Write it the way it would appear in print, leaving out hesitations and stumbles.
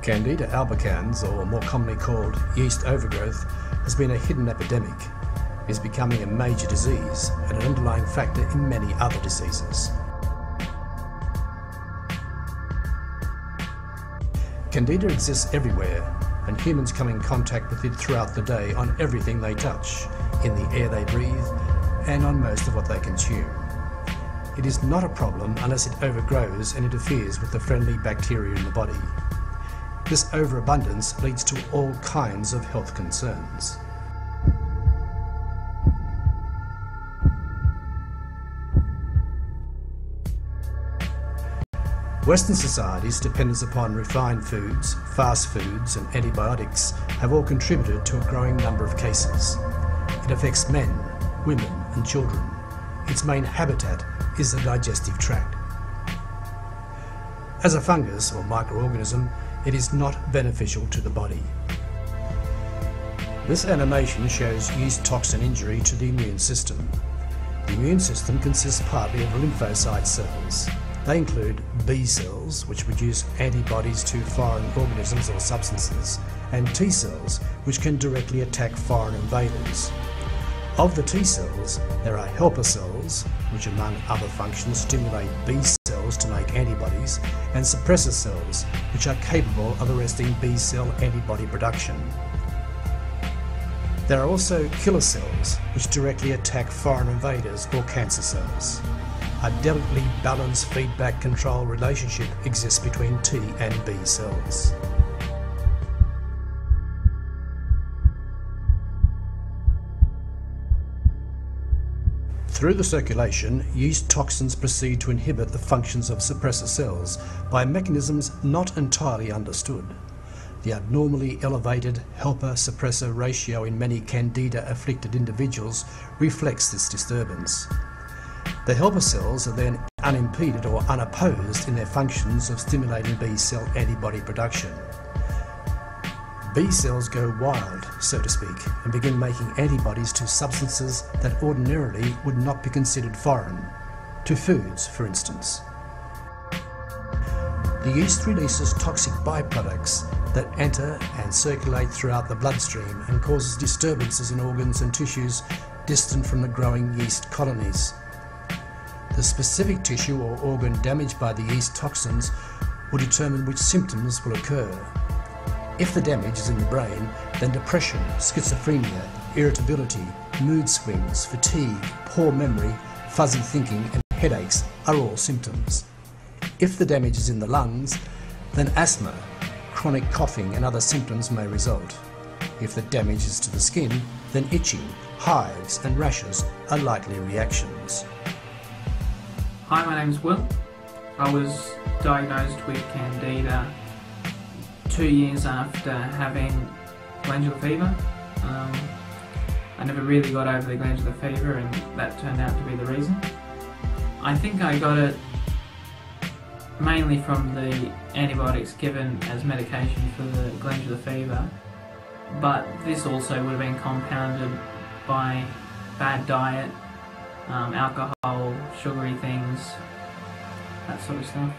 Candida albicans, or more commonly called yeast overgrowth, has been a hidden epidemic. It is becoming a major disease and an underlying factor in many other diseases. Candida exists everywhere, and humans come in contact with it throughout the day on everything they touch, in the air they breathe, and on most of what they consume. It is not a problem unless it overgrows and interferes with the friendly bacteria in the body. This overabundance leads to all kinds of health concerns. Western societies dependent upon refined foods, fast foods and antibiotics have all contributed to a growing number of cases. It affects men, women and children. Its main habitat is the digestive tract. As a fungus or microorganism, it is not beneficial to the body. This animation shows yeast toxin injury to the immune system. The immune system consists partly of lymphocyte cells. They include B cells, which produce antibodies to foreign organisms or substances, and T cells, which can directly attack foreign invaders. Of the T cells, there are helper cells, which among other functions stimulate B cells to make antibodies, and suppressor cells, which are capable of arresting B cell antibody production. There are also killer cells, which directly attack foreign invaders or cancer cells. A delicately balanced feedback control relationship exists between T and B cells. Through the circulation, yeast toxins proceed to inhibit the functions of suppressor cells by mechanisms not entirely understood. The abnormally elevated helper-suppressor ratio in many Candida-afflicted individuals reflects this disturbance. The helper cells are then unimpeded or unopposed in their functions of stimulating B cell antibody production. B cells go wild, so to speak, and begin making antibodies to substances that ordinarily would not be considered foreign, to foods, for instance. The yeast releases toxic byproducts that enter and circulate throughout the bloodstream and causes disturbances in organs and tissues distant from the growing yeast colonies. The specific tissue or organ damaged by the yeast toxins will determine which symptoms will occur. If the damage is in the brain, then depression, schizophrenia, irritability, mood swings, fatigue, poor memory, fuzzy thinking and headaches are all symptoms. If the damage is in the lungs, then asthma, chronic coughing and other symptoms may result. If the damage is to the skin, then itching, hives and rashes are likely reactions. Hi, my name's Will. I was diagnosed with Candida 2 years after having glandular fever. I never really got over the glandular fever and that turned out to be the reason. I think I got it mainly from the antibiotics given as medication for the glandular fever, but this also would have been compounded by bad diet, alcohol, sugary things, that sort of stuff.